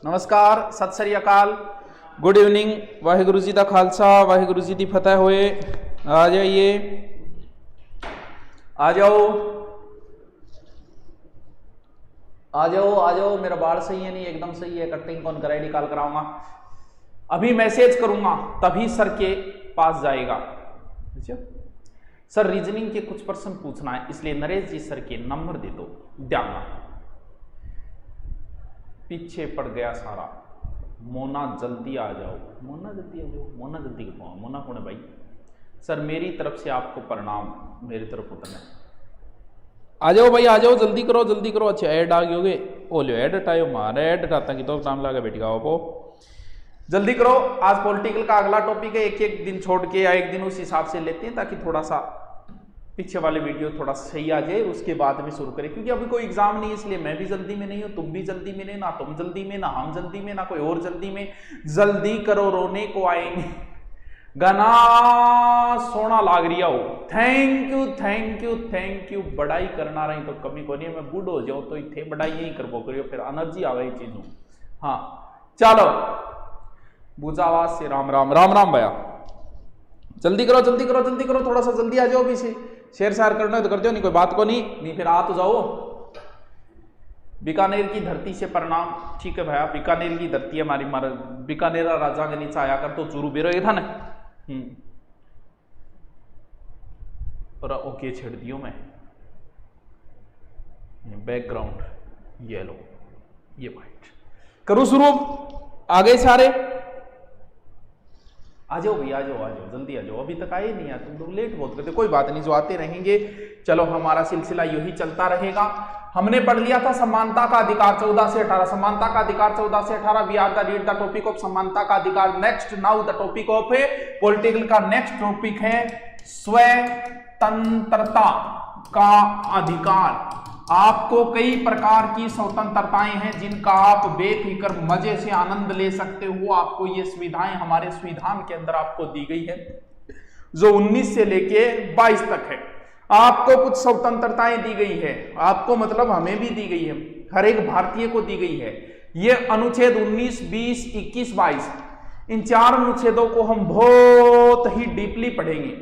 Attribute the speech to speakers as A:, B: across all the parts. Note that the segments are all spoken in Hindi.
A: नमस्कार, सत श्री अकाल, गुड इवनिंग, वाहिगुरु जी दा खालसा, वाहिगुरु जी दी फतेह होए। आ जाइए, आ जाओ, आ जाओ, आ जाओ। मेरा बाल सही है नहीं? एकदम सही है। कटिंग कौन कराए? निकाल कराऊंगा। अभी मैसेज करूंगा तभी सर के पास जाएगा। सर रीजनिंग के कुछ प्रश्न पूछना है, इसलिए नरेश जी सर के नंबर दे दो। ध्यान, पीछे पड़ गया सारा। मोना जल्दी आ जाओ, मोना जल्दी आ जाओ, मोना जल्दी क्यों? मोना कौन है भाई? सर मेरी तरफ से आपको प्रणाम, मेरी तरफ उतरना। आ जाओ भाई, आ जाओ, जल्दी करो, जल्दी करो। अच्छा ऐड आ गए होगे, ओ लो ऐड हटाओ, मारे ऐड हटाता कि तो टाइम लगा बेटी गाओ को। जल्दी करो, आज पॉलिटिकल का अगला टॉपिक है। एक एक दिन छोड़ के या एक दिन उस हिसाब से लेते हैं ताकि थोड़ा सा पीछे वाले वीडियो थोड़ा सही आ जाए, उसके बाद में शुरू करें। क्योंकि अभी कोई एग्जाम नहीं है, इसलिए मैं भी जल्दी में नहीं हूं, तुम भी जल्दी में नहीं, ना तुम जल्दी में, ना हम जल्दी में, ना कोई और जल्दी में। जल्दी करो, रोने को आएंगे। गाना सोना लाग रिया हो। Thank you, thank you, thank you. बड़ाई करना रही तो कमी को नहीं, मैं बूढ़ हो जाऊं तो इतने बड़ाई यही करबो करियो, फिर एनर्जी आवे चीजों। हाँ चलो, बुझावाज से राम राम, राम राम भैया। जल्दी करो, जल्दी करो, जल्दी करो, थोड़ा सा जल्दी आ जाओ। अभी से शेयर शेयर करना है तो कर दो, नहीं कोई बात को नहीं फिर आ तो जाओ। बीकानेर की धरती से प्रणाम। ठीक है भैया, बीकानेर की धरती है हमारी। बीकानेर राजा के नीचे आया कर तो चूरू बेरो ये था ना। और ओके छेड़ दियो मैं। बैकग्राउंड येलो, ये व्हाइट करूं शुरू। आगे सारे आ जाओ भैया, आ जाओ, आ जाओ, जल्दी आ जाओ। अभी तक आए नहीं यार, तुम लोग लेट बहुत करते। कोई बात नहीं, जो आते रहेंगे। चलो हमारा सिलसिला यही चलता रहेगा। हमने पढ़ लिया था समानता का अधिकार 14 से 18। समानता का अधिकार 14 से 18। We are the read the topic of समानता का अधिकार। Next now the topic of political का नेक्स्ट टॉपिक है स्वतंत्रता का अधिकार। आपको कई प्रकार की स्वतंत्रताएं हैं जिनका आप बेफिक्र मजे से आनंद ले सकते हो। आपको ये सुविधाएं हमारे संविधान के अंदर आपको दी गई है, जो 19 से लेके 22 तक है। आपको कुछ स्वतंत्रताएं दी गई है, आपको मतलब हमें भी दी गई है, हर एक भारतीय को दी गई है। ये अनुच्छेद 19, 20, 21, 22, इन 4 अनुच्छेदों को हम बहुत ही डीपली पढ़ेंगे,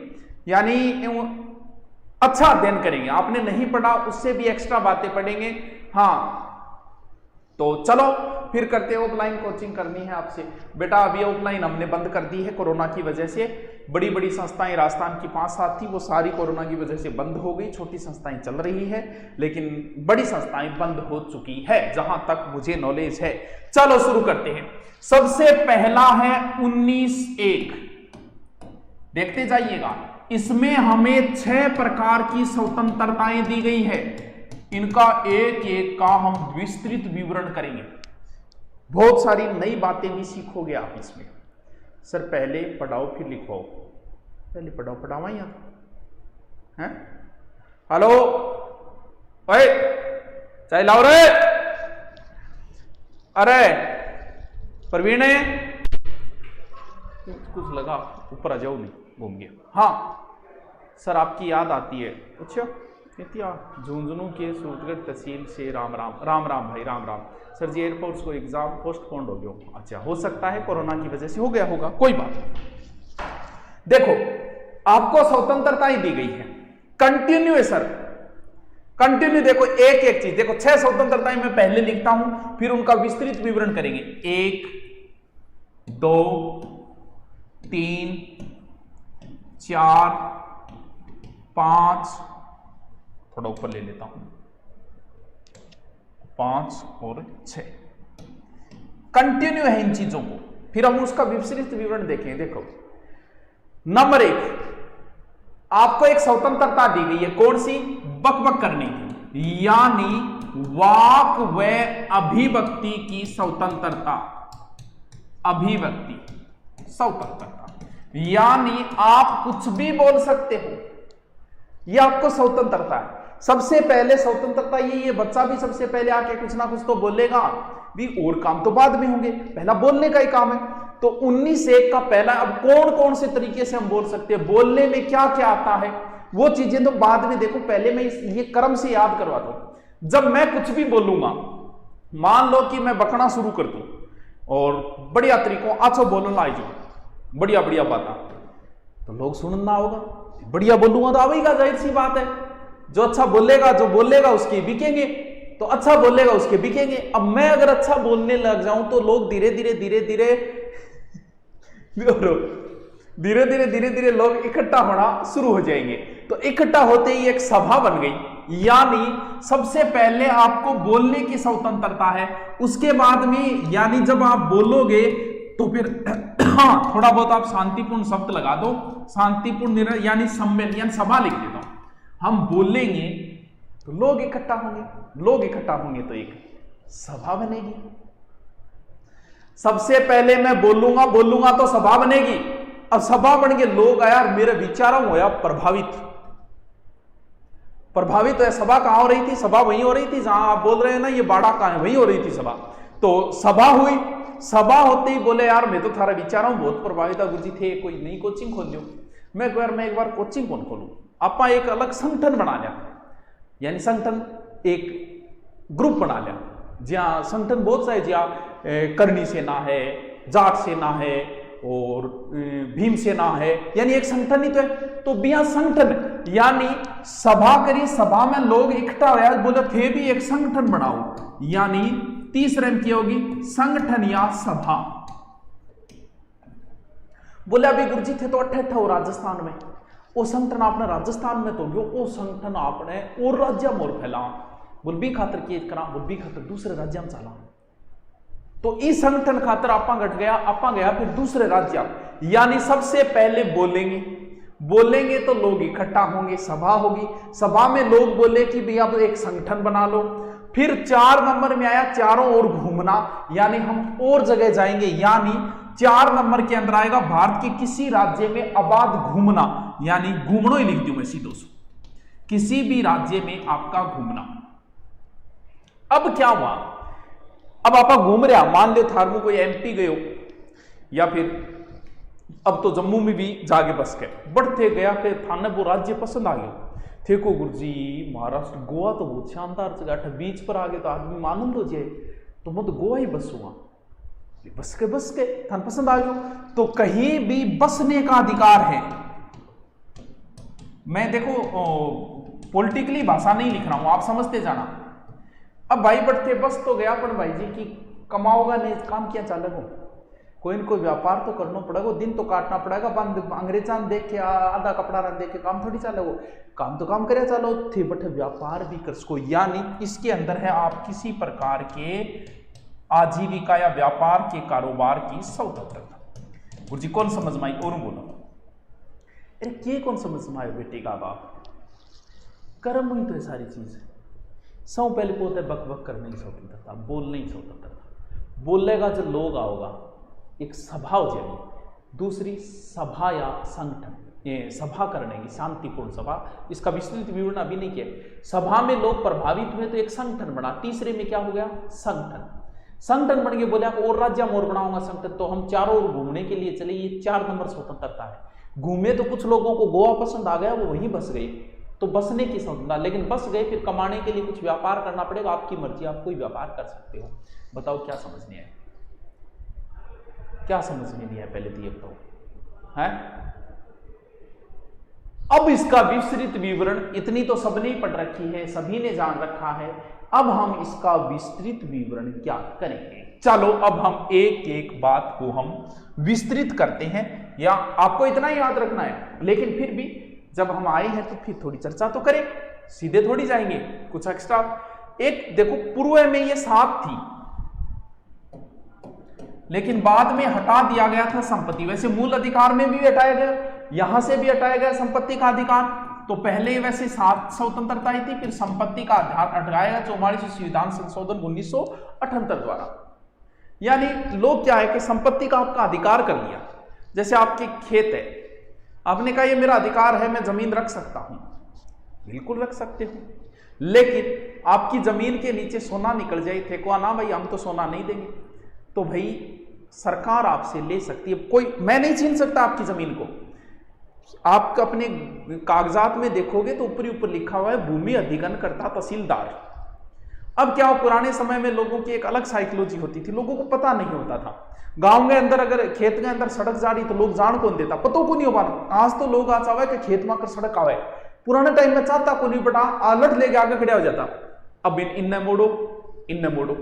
A: यानी अच्छा अध्ययन करेंगे। आपने नहीं पढ़ा उससे भी एक्स्ट्रा बातें पढ़ेंगे। हाँ तो चलो फिर करते हैं। ऑफलाइन कोचिंग करनी है आपसे बेटा। अभी ऑफलाइन हमने बंद कर दी है कोरोना की वजह से। बड़ी बड़ी संस्थाएं राजस्थान की 5-7 थी, वो सारी कोरोना की वजह से बंद हो गई। छोटी संस्थाएं चल रही है, लेकिन बड़ी संस्थाएं बंद हो चुकी है जहां तक मुझे नॉलेज है। चलो शुरू करते हैं। सबसे पहला है 19(1), देखते जाइएगा। इसमें हमें 6 प्रकार की स्वतंत्रताएं दी गई है। इनका एक एक का हम विस्तृत विवरण करेंगे। बहुत सारी नई बातें भी सीखोगे आप इसमें। सर पहले पढ़ाओ फिर लिखवाओ। पहले पढ़ाओ, पढ़ावा ही हैं। हेलो भाई, चाय लाओ रे। अरे प्रवीण कुछ लगा, ऊपर आ जाओ, नहीं घूम गया। हाँ सर आपकी याद आती है। अच्छा झुंझुनू के सूटगढ़ तहसील से राम राम, राम राम भाई, राम राम। सर जी एयरफोर्स को एग्जाम पोस्टपोन्ड हो गया। अच्छा हो सकता है कोरोना की वजह से हो गया होगा, कोई बात नहीं। देखो आपको स्वतंत्रताएं दी गई है। कंटिन्यू है सर, कंटिन्यू। देखो एक एक चीज देखो। 6 स्वतंत्रताएं मैं पहले लिखता हूं, फिर उनका विस्तृत विवरण करेंगे। 1, 2, 3, 4, 5, थोड़ा ऊपर ले लेता हूं, 5 और 6 कंटिन्यू है इन चीजों को। फिर हम उसका विस्तृत विवरण देखें। देखो नंबर 1, आपको एक स्वतंत्रता दी गई है। कौन सी? बकबक करने की, यानी वाक व अभिव्यक्ति की स्वतंत्रता। अभिव्यक्ति स्वतंत्रता, यानी आप कुछ भी बोल सकते हो, यह आपको स्वतंत्रता है। सबसे पहले स्वतंत्रता ये बच्चा भी सबसे पहले आके कुछ ना कुछ तो बोलेगा भी, और काम तो बाद में होंगे, पहला बोलने का ही काम है। तो 19(1) का पहला, अब कौन कौन से तरीके से हम बोल सकते हैं, बोलने में क्या क्या आता है, वो चीजें तो बाद में देखो। पहले मैं ये क्रम से याद करवा दूं। जब मैं कुछ भी बोलूंगा, मान लो कि मैं बकना शुरू कर दूं, और बढ़िया तरीकों अच्छो बोलना आई जो बढ़िया बढ़िया बात, तो लोग सुनना होगा, बढ़िया बोलूंगा तो आवेगा, जाहिर सी बात है। जो अच्छा बोलेगा, जो बोलेगा उसके बिकेंगे, तो अच्छा बोलेगा उसके बिकेंगे। अब मैं अगर अच्छा बोलने लग जाऊं तो लोग धीरे धीरे धीरे धीरे धीरे धीरे धीरे धीरे लोग इकट्ठा होना शुरू हो जाएंगे। तो इकट्ठा होते ही एक सभा बन गई। यानी सबसे पहले आपको बोलने की स्वतंत्रता है, उसके बाद में यानी जब आप बोलोगे तो फिर हाँ थोड़ा बहुत आप शांतिपूर्ण शब्द लगा दो, शांतिपूर्ण निर्णय यानी सम्मेलन यानी सभा लिख देता हूं। हम बोलेंगे तो लोग इकट्ठा होंगे, लोग इकट्ठा होंगे तो एक सभा बनेगी। सबसे पहले मैं बोलूंगा तो सभा बनेगी। अब सभा बन के लोग यार मेरे विचारों होया प्रभावित है। सभा कहां हो रही थी? सभा वहीं हो रही थी जहां आप बोल रहे हैं ना, ये बाड़ा कहां है, वहीं हो रही थी सभा। तो सभा हुई, सभा होते ही बोले यार मैं तो थारा विचारों बहुत प्रभावित है गुरुजी थे, कोई नई कोचिंग खोल दो। मैं एक बार कोचिंग कौन खोलूं, आपा एक अलग संगठन बना लिया, यानी संगठन एक ग्रुप बना लिया, जहां संगठन बहुत सारे, जहां करनी सेना है, जाट सेना है और भीम सेना है, यानी एक संगठन ही तो है। तो बिना संगठन यानी सभा करी, सभा में लोग इकट्ठा हुआ, बोले थे भी एक संगठन बनाओ, यानी तीसरे में क्या होगी? संगठन या सभा। बोले अभी गुरुजी थे तो अट्ठा हो राजस्थान में, वो संगठन आपने राजस्थान में तो गयो, वो संगठन आपने और राज्य मोर फैला, बुलबी खातर की करा, बुलबी खातर दूसरे राज्य में चला। तो इस संगठन खातर आपा घट गया, आपा गया फिर दूसरे राज्य। यानी सबसे पहले बोलेंगे तो लोग इकट्ठा होंगे, सभा होगी, सभा में लोग बोले कि भैया अब एक संगठन बना लो। फिर 4 नंबर में आया चारों ओर घूमना, यानी हम और जगह जाएंगे, यानी 4 नंबर के अंदर आएगा भारत के किसी राज्य में आबाद घूमना, यानी घूमना ही लिख दूं मैं सीधे से, किसी भी राज्य में आपका घूमना। अब क्या हुआ? अब आप घूम रहे, मान लो थार में कोई एमपी गयो, या फिर अब तो जम्मू में भी जाके बस गए, बढ़ते गया कि थाने वो राज्य पसंद आ गया। देखो गुरुजी महाराष्ट्र गोवा तो बहुत शानदार जगह, बीच पर आ गए तो आदमी आनंद हो जाए, तो मैं तो गोवा ही बसूंगा। बस के थान पसंद आ गया। तो कहीं भी बसने का अधिकार है। मैं देखो पॉलिटिकली भाषा नहीं लिख रहा हूं, आप समझते जाना। अब भाई बढ़ते बस तो गया, पर भाई जी की कमाओगा नहीं, काम क्या चलेगा? कोई न कोई व्यापार तो करना पड़ेगा, दिन तो काटना पड़ेगा। बंद अंग्रेजा देख के आधा कपड़ा रन देख के काम थोड़ी चलेगा, काम तो काम करे चलो थे, बट व्यापार भी कर सको। यानी इसके अंदर है आप किसी प्रकार के आजीविका या व्यापार के कारोबार की स्वतंत्रता। गुरुजी कौन समझ में आई? और बोलो अरे के कौन समझ में आए बेटे का बाप, कर्म ही तो है सारी चीज। सौ पहले पोते बक बक करने की स्वतंत्रता, बोलने की स्वतंत्रता। बोलेगा जो लोग आओगा, एक सभा हो जाएगी। दूसरी सभा या संगठन, ये सभा करने की शांतिपूर्ण सभा, इसका विस्तृत विवरण अभी नहीं किया। सभा में लोग प्रभावित हुए तो एक संगठन बना। तीसरे में क्या हो गया? संगठन बन के बोले आप और राज्य मोर बनाऊंगा संगठन, तो हम चारों ओर घूमने के लिए चले। ये 4 नंबर स्वतंत्रता है। घूमे तो कुछ लोगों को गोवा पसंद आ गया, वो वहीं बस गए, तो बसने की स्वतंत्रता। लेकिन बस गए फिर कमाने के लिए कुछ व्यापार करना पड़ेगा, आपकी मर्जी, आप कोई व्यापार कर सकते हो। बताओ क्या समझ नहीं आया? क्या समझ में नहीं आया? पहले तो ये बताओ है। अब इसका विस्तृत विवरण, इतनी तो सबने ही पढ़ रखी है, सभी ने जान रखा है। अब हम इसका विस्तृत विवरण ज्ञात करेंगे। चलो अब हम एक एक बात को हम विस्तृत करते हैं, या आपको इतना ही याद रखना है, लेकिन फिर भी जब हम आए हैं तो फिर थोड़ी चर्चा तो करें, सीधे थोड़ी जाएंगे, कुछ एक्स्ट्रा। एक देखो पूर्व में ये 7 थी, लेकिन बाद में हटा दिया गया था संपत्ति। वैसे मूल अधिकार में भी हटाया गया, यहां से भी हटाया गया संपत्ति का अधिकार। तो पहले वैसे 7 स्वतंत्रताएं थी, फिर संपत्ति का अधिकार हटाया गया 44 संविधान संशोधन 1978 द्वारा। यानी लोग क्या है कि संपत्ति का आपका अधिकार कर लिया। जैसे आपके खेत है, आपने कहा ये मेरा अधिकार है, मैं जमीन रख सकता हूं, बिल्कुल रख सकते हो, लेकिन आपकी जमीन के नीचे सोना निकल जाए, ठेकुआ ना भाई हम तो सोना नहीं देंगे, तो भाई सरकार आपसे ले सकती है। कोई, मैं नहीं छीन सकता आपकी जमीन को। आप अपने कागजात में देखोगे तो ऊपर लिखा हुआ है भूमि अधिग्रहण करता तहसीलदार, अब क्या हो, पुराने समय में लोगों की एक अलग साइकोलॉजी होती थी, लोगों को पता नहीं होता था। गांव के अंदर अगर खेत के अंदर सड़क जा रही तो लोग जान कौन देता, पतो को नहीं हो पाना। आज तो लोग आज आवे कि खेत में कर सड़क आवे, पुराने टाइम में चाहता को नहीं बटा आलट लेके आगे खड़ा हो जाता। अब इनने मोड़ो इनने मोड़ो,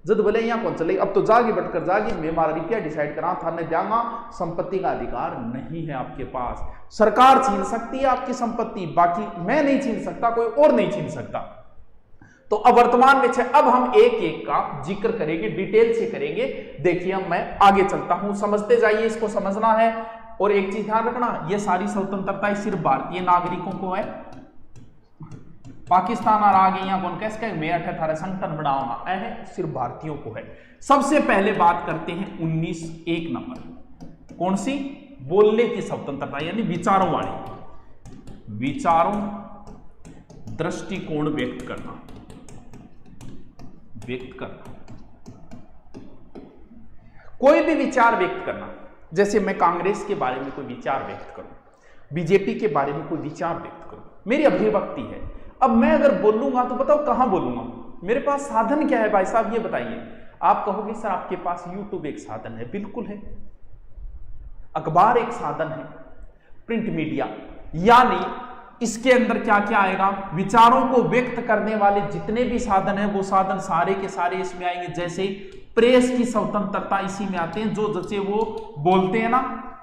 A: जद बोले यहाँ कौन चले, अब तो जागी बटकर जागी, मैं मारा रुपया डिसाइड करा थाने जाऊंगा। संपत्ति का अधिकार नहीं है आपके पास, सरकार छीन सकती है आपकी संपत्ति, बाकी मैं नहीं छीन सकता, कोई और नहीं छीन सकता। तो अब वर्तमान में अब हम एक एक का जिक्र करेंगे, डिटेल से करेंगे। देखिए मैं आगे चलता हूं, समझते जाइए, इसको समझना है। और एक चीज ध्यान रखना, ये सारी स्वतंत्रता सिर्फ भारतीय नागरिकों को है, पाकिस्तान और आगे यहाँ कौन कैसे मैं 18 संगठन बनाऊंगा, है सिर्फ भारतीयों को है। सबसे पहले बात करते हैं 19(1) नंबर, कौन सी, बोलने की स्वतंत्रता, यानी विचारों वाली, विचारों दृष्टिकोण व्यक्त करना, कोई भी विचार व्यक्त करना। जैसे मैं कांग्रेस के बारे में कोई विचार व्यक्त करूं, बीजेपी के बारे में कोई विचार व्यक्त करूं, मेरी अभिव्यक्ति है। अब मैं अगर बोलूंगा तो बताओ कहां बोलूंगा, मेरे पास साधन क्या है भाई साहब ये बताइए। आप कहोगे सर आपके पास यूट्यूब एक साधन है, बिल्कुल है, अखबार एक साधन है, प्रिंट मीडिया, यानी इसके अंदर क्या क्या आएगा, विचारों को व्यक्त करने वाले जितने भी साधन है वो साधन सारे के सारे इसमें आएंगे। जैसे प्रेस की स्वतंत्रता इसी में आते हैं, जो जैसे वो बोलते हैं ना,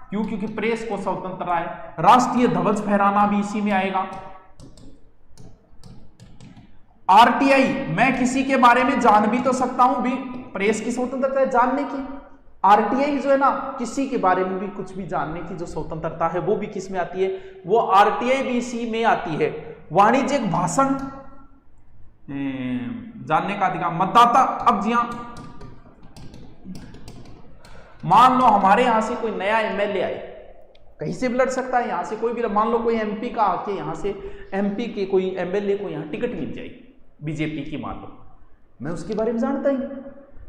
A: क्यों, क्योंकि प्रेस को स्वतंत्रता है। राष्ट्रीय ध्वज फहराना भी इसी में आएगा। आरटीआई, मैं किसी के बारे में जान भी तो सकता हूं, भी प्रेस की स्वतंत्रता है जानने की। आरटीआई जो है ना, किसी के बारे में भी कुछ भी जानने की जो स्वतंत्रता है वो भी किस में आती है, वो आरटीआई भी इसी में आती है। वाणिज्यिक भाषण जानने का अधिकार, मतदाता, अब जी हां, मान लो हमारे यहां से कोई नया एमएलए आए, कहीं से भी लड़ सकता है, यहां से कोई भी, मान लो कोई एमपी का आके यहां से एमपी के कोई एमएलए को यहां टिकट मिल जाए बीजेपी की, मान लो मैं उसके बारे में जानता ही,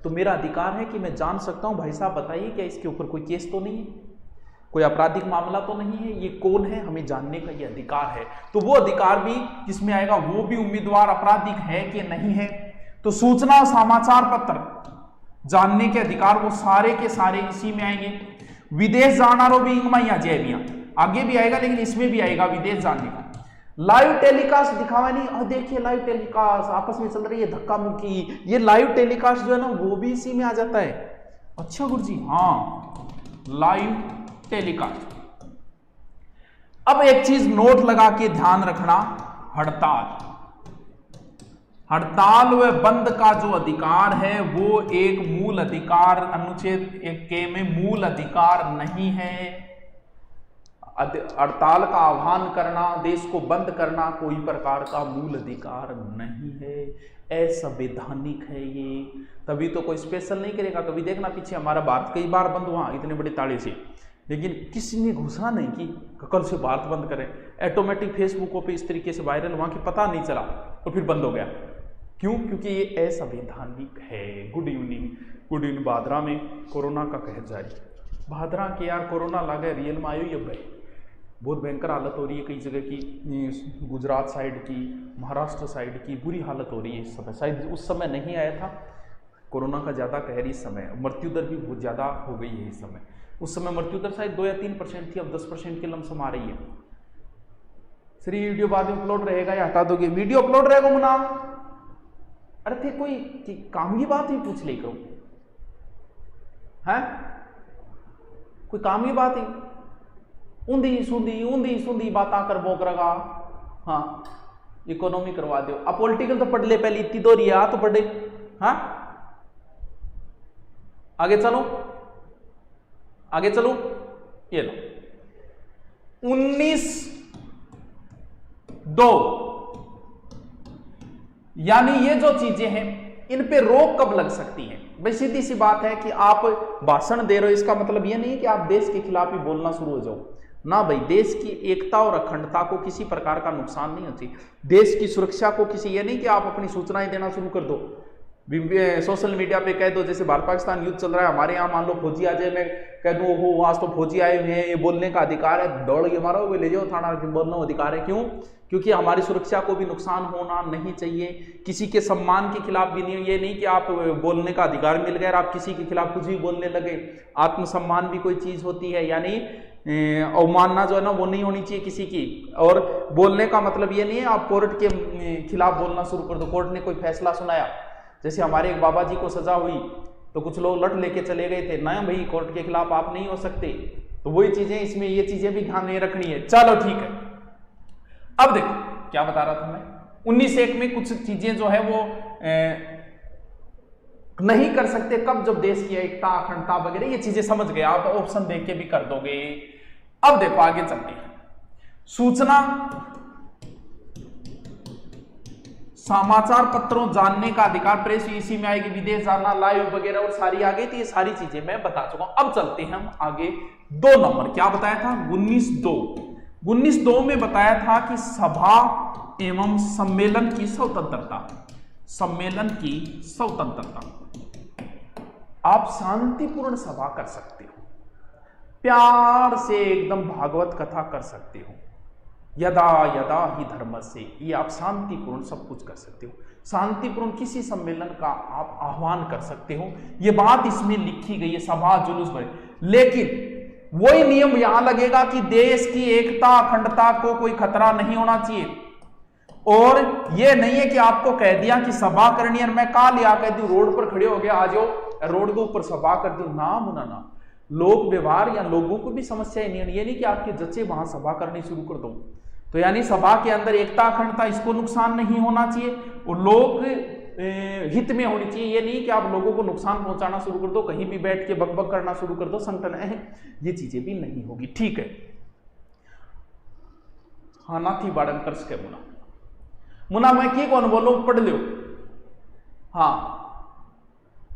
A: तो मेरा अधिकार है कि मैं जान सकता हूं भाई साहब बताइए क्या इसके ऊपर कोई केस तो नहीं है, कोई आपराधिक मामला तो नहीं है, ये कौन है, हमें जानने का ये अधिकार है। तो वो अधिकार भी किसमें आएगा, वो भी उम्मीदवार आपराधिक है कि नहीं है। तो सूचना और समाचार पत्र जानने के अधिकार वो सारे के सारे इसी में आएंगे। विदेश जाना रो भी इंगमाइया जैबिया आगे भी आएगा, लेकिन इसमें भी आएगा विदेश जानने का। लाइव टेलीकास्ट दिखावा नहीं, और देखिए लाइव टेलीकास्ट आपस में चल रही है धक्का मुक्की, ये लाइव टेलीकास्ट जो है ना वो भी इसी में आ जाता है। अच्छा गुरुजी, हाँ लाइव टेलीकास्ट। अब एक चीज नोट लगा के ध्यान रखना, हड़ताल व बंद का जो अधिकार है वो एक मूल अधिकार, अनुच्छेद 1 के में मूल अधिकार नहीं है। हड़ताल का आह्वान करना, देश को बंद करना कोई प्रकार का मूल अधिकार नहीं है, असंवैधानिक है ये। तभी तो कोई स्पेशल नहीं करेगा। कभी देखना पीछे हमारा भारत कई बार बंद हुआ इतने बड़े ताड़े से, लेकिन किसी ने घोषणा नहीं की कल से भारत बंद करें। ऑटोमेटिक फेसबुकों पे इस तरीके से वायरल हुआ कि पता नहीं चला और फिर बंद हो गया। क्यों? क्योंकि ये असंवैधानिक है। गुड इवनिंग भादरा में कोरोना का कहर जारी। भादरा के यार कोरोना लगा रियल में आयो ही अब भाई, बहुत भयंकर हालत हो रही है कई जगह की, गुजरात साइड की, महाराष्ट्र साइड की बुरी हालत हो रही है इस समय। शायद उस समय नहीं आया था कोरोना का ज़्यादा कहर इस समय। मृत्यु दर भी बहुत ज़्यादा हो गई है इस समय। उस समय मृत्यु दर शायद 2 या 3% थी, अब 10% के लमसम आ रही है। सर ये वीडियो बाद में अपलोड रहेगा या हटा दोगे? वीडियो अपलोड रहेगा मुना। अरे थे कोई काम की बात ही पूछ ले करो, है कोई काम की बात ही ऊंधी सूंधी बात कर बोक रगा। हाँ इकोनॉमी करवा दो। अब पॉलिटिकल तो पढ़ ले पहले, इतनी दो रिया तो पढ़े। हाँ आगे चलो ये लो 19(2) यानी ये जो चीजें हैं इन पे रोक कब लग सकती है? भाई सीधी सी बात है कि आप भाषण दे रहे हो, इसका मतलब ये नहीं है कि आप देश के खिलाफ ही बोलना शुरू हो जाओ ना भाई। देश की एकता और अखंडता को किसी प्रकार का नुकसान नहीं होती, देश की सुरक्षा को किसी, ये नहीं कि आप अपनी सूचनाएं देना शुरू कर दो। सोशल मीडिया पे कह दो, जैसे भारत पाकिस्तान युद्ध चल रहा है, हमारे यहाँ मान लो फौजी आ जाए, मैं कह दूं हो आज तो फौजी आए हुए हैं, ये बोलने का अधिकार है, दौड़ के मारो वे ले जाओ थाना, बोलने का अधिकार है। क्यों? क्योंकि हमारी सुरक्षा को भी नुकसान होना नहीं चाहिए, किसी के सम्मान के खिलाफ भी नहीं। ये नहीं कि आप बोलने का अधिकार मिल गया और आप किसी के खिलाफ कुछ भी बोलने लगे। आत्मसम्मान भी कोई चीज होती है, यानी अवमानना जो है ना वो नहीं होनी चाहिए किसी की। और बोलने का मतलब ये नहीं है आप कोर्ट के खिलाफ बोलना शुरू कर दो। कोर्ट ने कोई फैसला सुनाया, जैसे हमारे एक बाबा जी को सजा हुई तो कुछ लोग लट लेके चले गए थे, ना भाई कोर्ट के खिलाफ आप नहीं हो सकते। तो वही चीजें इसमें, ये चीजें भी ध्यान नहीं रखनी है। चलो ठीक है, अब देखो क्या बता रहा था मैं, 1901 में कुछ चीजें जो है वो नहीं कर सकते। कब? जब देश की एकता, अखंडता वगैरह ये चीजें समझ गए आप, ऑप्शन देख के भी कर दोगे। अब देखो आगे चलते हैं। सूचना, समाचार पत्रों जानने का अधिकार, प्रेस इसी में आएगी, विदेश जानना, लाइव वगैरह और सारी आ गई थी। ये सारी चीजें मैं बता चुका हूं। अब चलते हैं हम आगे। 2 नंबर क्या बताया था? 19(2) में बताया था कि सभा एवं सम्मेलन की स्वतंत्रता, सम्मेलन की स्वतंत्रता। आप शांतिपूर्ण सभा कर सकते हो, प्यार से एकदम भागवत कथा कर सकते हो, यदा यदा ही धर्म से, ये आप शांतिपूर्ण सब कुछ कर सकते हो। शांतिपूर्ण किसी सम्मेलन का आप आह्वान कर सकते हो, ये बात इसमें लिखी गई है, सभा जुलूस भरे। लेकिन वही नियम यहां लगेगा कि देश की एकता, अखंडता को कोई खतरा नहीं होना चाहिए। और ये नहीं है कि आपको कह दिया कि सभा करनी है, मैं कहा लिया कह दी रोड पर खड़े हो गए, आ जाओ रोड के ऊपर सभा कर दी, ना मुना ना। लोक व्यवहार या लोगों को भी समस्या नहीं है, ये नहीं कि आपके जच्चे वहां सभा करनी शुरू कर दो। तो यानी सभा के अंदर एकता, अखंडता, इसको नुकसान नहीं होना चाहिए और लोक हित में होनी चाहिए। ये नहीं कि आप लोगों को नुकसान पहुंचाना शुरू कर दो, कहीं भी बैठ के बकबक करना शुरू कर दो, संगठन, ये चीजें भी नहीं होगी। ठीक है। हाँ ना थी बाड़न कर्स के मुना मैं की कौन बोलो पढ़ लो। हाँ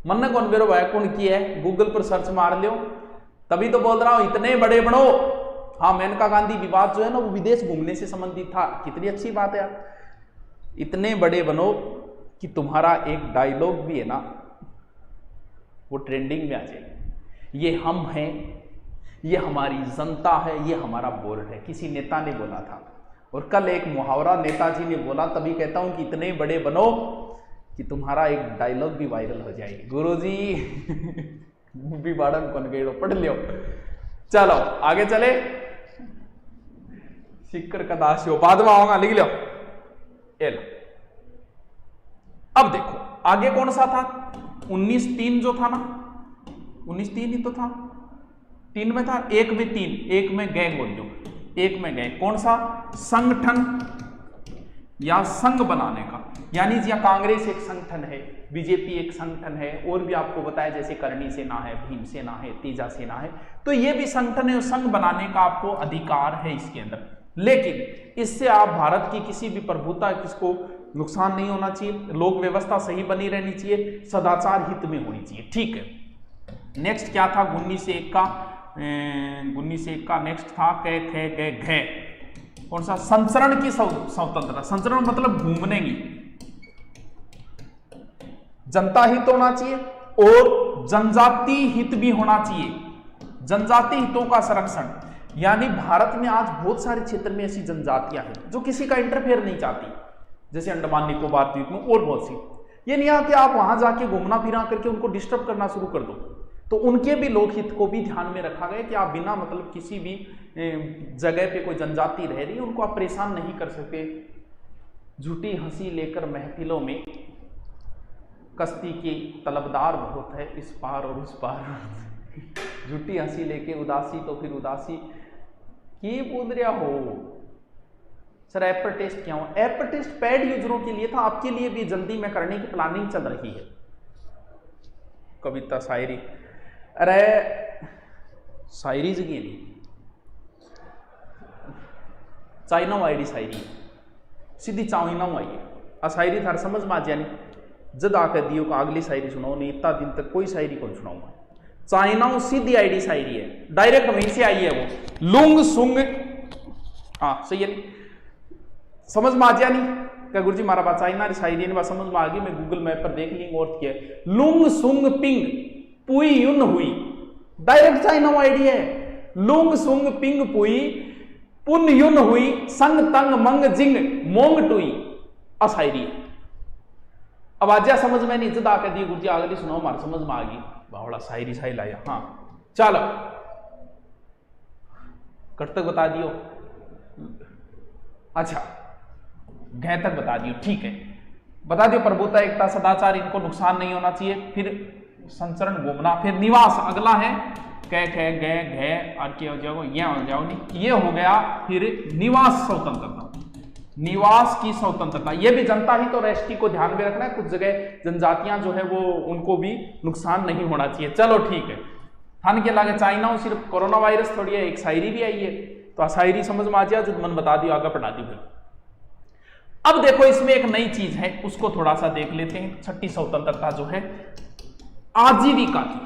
A: मन कौन बेरो भाई कौन की है, गूगल पर सर्च मार लो, तभी तो बोल रहा हूं इतने बड़े बनो। हाँ, मेनका गांधी विवाद जो है ना वो विदेश घूमने से संबंधित था। कितनी अच्छी बात है यार, इतने बड़े बनो कि तुम्हारा एक डायलॉग भी है ना वो ट्रेंडिंग में आ जाए। ये हम हैं, ये हमारी जनता है, ये हमारा बोर्ड है, किसी नेता ने बोला था। और कल एक मुहावरा नेताजी ने बोला, तभी कहता हूं कि इतने बड़े बनो कि तुम्हारा एक डायलॉग भी वायरल हो जाए। गुरुजी भी बाड़न कौन गए, पढ़ लियो। चलो आगे चले। शिकर का दासियो बाद में आऊंगा, लिख लो। अब देखो आगे कौन सा था, 19(3) जो था ना, 19(3) ही तो था, 3 में था, 1 में 3, 1 में गए बोल दो, 1 में गए। कौन सा? संगठन या संघ बनाने का, यानी या कांग्रेस एक संगठन है, बीजेपी एक संगठन है, और भी आपको बताया जैसे करणी सेना है, भीम सेना है, तेजा सेना है, तो ये भी संगठन है और संघ बनाने का आपको अधिकार है इसके अंदर। लेकिन इससे आप भारत की किसी भी प्रभुता, किसको नुकसान नहीं होना चाहिए, लोक व्यवस्था सही बनी रहनी चाहिए, सदाचार हित में होनी चाहिए। ठीक है। नेक्स्ट क्या था 1901 का? 1901 का नेक्स्ट था घ कौन सा? संचरण की स्वतंत्रता। संचरण मतलब घूमने की, जनता हित होना चाहिए और जनजाति हित भी होना चाहिए, जनजाति हितों का संरक्षण। यानी भारत में आज बहुत सारे क्षेत्र में ऐसी जनजातियां हैं जो किसी का इंटरफेयर नहीं चाहती, जैसे अंडमान निकोबार द्वीप में और बहुत सी। ये नहीं है कि आप वहां जाके घूमना फिरा करके उनको डिस्टर्ब करना शुरू कर दो, तो उनके भी लोकहित को भी ध्यान में रखा गया कि आप बिना मतलब किसी भी जगह पे कोई जनजाति रह रही है उनको आप परेशान नहीं कर सकते। झूठी हंसी लेकर महफिलों में कश्ती की तलबदार बहुत है इस पार और उस पार। झूठी हंसी लेके उदासी तो फिर उदासी की बोल रहा हो। सर ऐप पर टेस्ट क्या हो? ऐप पर टेस्ट पैड यूजरों के लिए था, आपके लिए भी जल्दी में करने की प्लानिंग चल रही है। कविता शायरी, अरे शायरी जगह नहीं, चाइना आईडी शायरी सीधी चाइना आई है। आ शायरी थार समझ में आ जानी, जद आकर दियो का अगली शायरी सुनाओ, नहीं इतना दिन तक कोई शायरी कौन सुनाऊंगा। चाइना सीधी आईडी शायरी है, डायरेक्ट वहीं से आई है वो, लुंग सुंग। हाँ सही है, समझ में आ जानी। क्या गुरुजी मारा बात चाइना री शायरी ने बात समझ में आ गई, मैं गूगल मैप पर देख ली और किया लुंग सुंग पिंग पुई युन हुई, डायरेक्ट चाइना आइडिया है। लुंग सुंग पिंग पुई पुन युन हुई संग तंग मंग जिंग मोंग टुई अशायरी। अब आज समझ में नहीं जदा कर दी गुरुजी आगे सुनाओ, हमारे समझ में आ गई बावड़ा शायरी शाही लाया। हाँ चलो कट तक बता दियो, अच्छा घ तक बता दियो, ठीक है बता दियो। प्रभुता एकता सदाचार इनको नुकसान नहीं होना चाहिए। फिर संचरण घूमना, फिर निवास अगला है कह खे गे घे और क्या हो जाओ ये हो जाओ नहीं, ये हो गया। फिर निवास स्वतंत्रता, निवास की स्वतंत्रता, ये भी जनता ही तो राष्ट्रीय को ध्यान में रखना है। कुछ जगह जनजातियां जो है वो उनको भी नुकसान नहीं होना चाहिए। चलो ठीक है, थान के लागे चाइना सिर्फ कोरोना वायरस थोड़ी है, एक शायरी भी आई है तो शायरी समझ में आ जाए जो मन बता दियो आगे पढ़ा दी भाई। अब देखो इसमें एक नई चीज है उसको थोड़ा सा देख लेते हैं। छठी स्वतंत्रता जो है आजीविका की,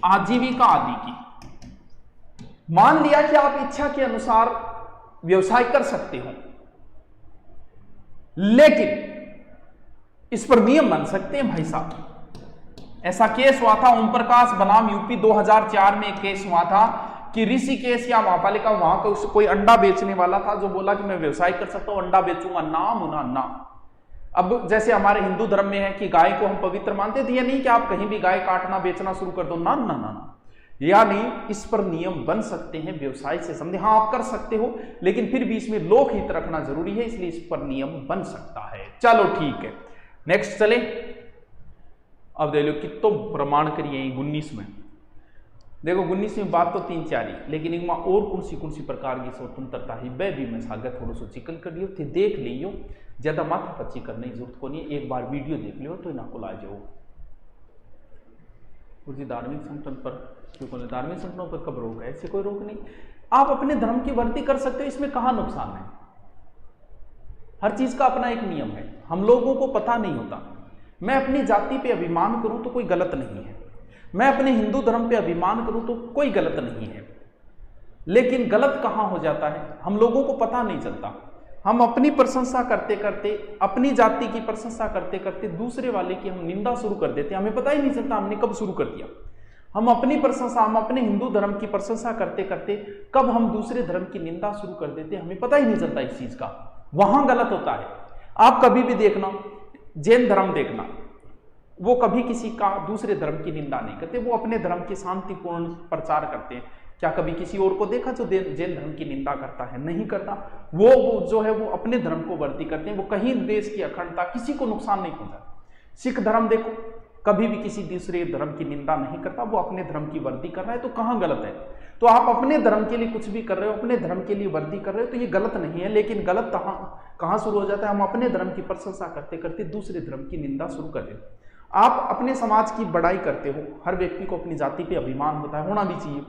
A: आजीविका आदि की। मान लिया कि आप इच्छा के अनुसार व्यवसाय कर सकते हो, लेकिन इस पर नियम बन सकते हैं भाई साहब। ऐसा केस हुआ था ओम प्रकाश बनाम यूपी 2004 में एक केस हुआ था कि ऋषिकेश या महापालिका वहां का कोई अंडा बेचने वाला था जो बोला कि मैं व्यवसाय कर सकता हूं, अंडा बेचूंगा, ना मुना ना। अब जैसे हमारे हिंदू धर्म में है कि गाय को हम पवित्र मानते थे, ये नहीं कि आप कहीं भी गाय काटना बेचना शुरू कर दो, ना ना ना ना। यानी इस पर नियम बन सकते हैं व्यवसाय से संबंधित। हाँ आप कर सकते हो, लेकिन फिर भी इसमें लोकहित रखना जरूरी है, इसलिए इस पर नियम बन सकता है। चलो ठीक है नेक्स्ट चले। अब देख लो कितो प्रमाण करिए 19 में। देखो 19 में बात तो 3-4 ही, लेकिन इनमें और कौन सी प्रकार की स्वतंत्रता है वह भी मैं सागर थोड़ा सा चिकन कर लियो थे, देख लियो, ज्यादा माथा पच्ची करने की जरूरत को नहीं है, एक बार वीडियो देख लियो तो इनको ला जाओ। कुछ धार्मिक संगठन पर क्योंकि धार्मिक संगठनों पर कब रोक है, ऐसे कोई रोक नहीं। आप अपने धर्म की वर्ती कर सकते हो, इसमें कहां नुकसान है। हर चीज का अपना एक नियम है, हम लोगों को पता नहीं होता। मैं अपनी जाति पे अभिमान करूं तो कोई गलत नहीं है, मैं अपने हिंदू धर्म पे अभिमान करूं तो कोई गलत नहीं है, लेकिन गलत कहां हो जाता है हम लोगों को पता नहीं चलता। हम अपनी प्रशंसा करते करते, अपनी जाति की प्रशंसा करते करते दूसरे वाले की हम निंदा शुरू कर देते हैं, हमें पता ही नहीं चलता हमने कब शुरू कर दिया। हम अपनी प्रशंसा, हम अपने हिंदू धर्म की प्रशंसा करते करते कब हम दूसरे धर्म की निंदा शुरू कर देते हैं, हमें पता ही नहीं चलता इस चीज का। वहां गलत होता है। आप कभी भी देखना, जैन धर्म देखना, वो कभी किसी का दूसरे धर्म की निंदा नहीं करते, वो अपने धर्म की शांतिपूर्ण प्रचार करते हैं। क्या कभी किसी और को देखा जो जैन धर्म की निंदा करता है? नहीं करता। वो जो है वो अपने धर्म को वर्ती करते हैं, वो कहीं देश की अखंडता, किसी को नुकसान नहीं पहुंचाते। सिख धर्म देखो, कभी भी किसी दूसरे धर्म की निंदा नहीं करता, वो अपने धर्म की वर्दी कर रहा है, तो कहां गलत है? तो आप अपने धर्म के लिए कुछ भी कर रहे हो, अपने धर्म के लिए वर्दी कर रहे हो, तो ये गलत नहीं है। लेकिन गलत कहां शुरू हो जाता है? हम अपने धर्म की प्रशंसा करते करते दूसरे धर्म की निंदा शुरू कर देते। आप अपने समाज की बड़ाई करते हो, हर व्यक्ति को अपनी जाति पे अभिमान होता है, होना भी चाहिए,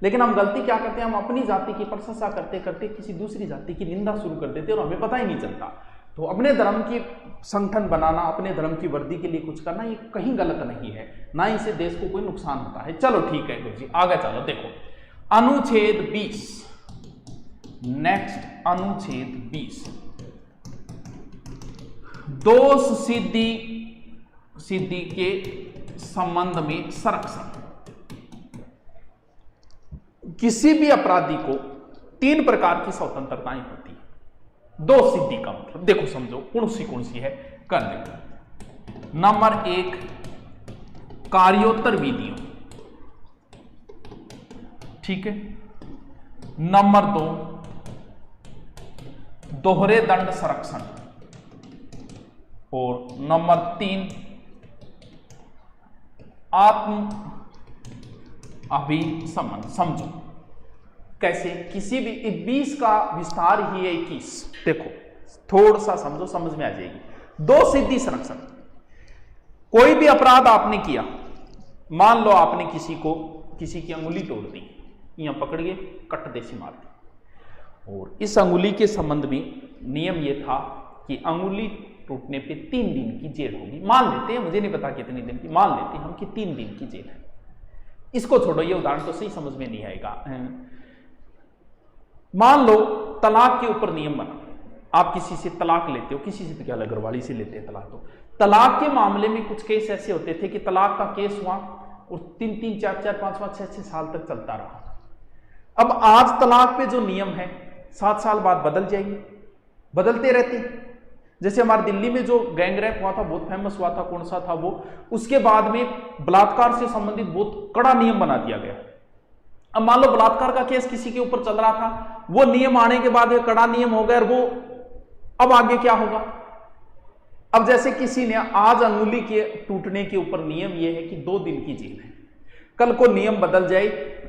A: लेकिन हम गलती क्या करते हैं? हम अपनी जाति की प्रशंसा करते करते किसी दूसरी जाति की निंदा शुरू कर देते हैं और हमें पता ही नहीं चलता। तो अपने धर्म की संगठन बनाना, अपने धर्म की वर्दी के लिए कुछ करना, ये कहीं गलत नहीं है, ना इससे देश को कोई नुकसान होता है। चलो ठीक है गुरुजी, आगे चलो। देखो अनुच्छेद 20, नेक्स्ट अनुच्छेद 20, दोष सिद्धि के संबंध में संरक्षण। किसी भी अपराधी को 3 प्रकार की स्वतंत्रताएं होती है। दोष सिद्धि का मतलब देखो समझो कौन सी है, कर देखो। नंबर 1 कार्योत्तर विधियों, ठीक है। नंबर 2 दोहरे दंड संरक्षण, और नंबर 3 आत्म अभिसमन। समझो कैसे, किसी भी 20 का विस्तार ही है 21। देखो थोड़ा सा समझो, समझ में आ जाएगी। दो सिद्धि संरक्षण, कोई भी अपराध आपने किया, मान लो आपने किसी की अंगुली तोड़ दी, यहां पकड़ के कट देसी मार दी, और इस अंगुली के संबंध में नियम यह था कि अंगुली टूटने पे 3 दिन की जेल होगी। मान लेते हैं, मुझे नहीं पता कितने दिन की, मान लेते हैं हम कि 3 दिन की जेल है। इसको छोड़ो, ये उदाहरण तो सही समझ में नहीं आएगा। मान लो तलाक के ऊपर नियम बना, आप किसी से तलाक लेते हो, किसी से तो क्या अलग घरवाली से लेते हैं तलाक, तो तलाक के मामले में कुछ केस ऐसे होते थे कि तलाक का केस हुआ और 3-3, 4-4, 5-5, 6-6 साल तक चलता रहा। अब आज तलाक पे जो नियम है 7 साल बाद बदल जाएंगे, बदलते रहते हैं। जैसे हमारे दिल्ली में जो गैंग रेप हुआ था, बहुत फेमस हुआ था, कौन सा था वो, उसके बाद में बलात्कार से संबंधित बहुत कड़ा नियम बना दिया गया। अब मान लो बलात्कार का केस किसी के ऊपर चल रहा था, वो नियम आने के बाद ये कड़ा नियम हो गया और वो अब आगे क्या होगा। अब जैसे किसी ने आज अंगुली के टूटने के ऊपर नियम ये है कि 2 दिन की जेल है, कल को नियम बदल जाए,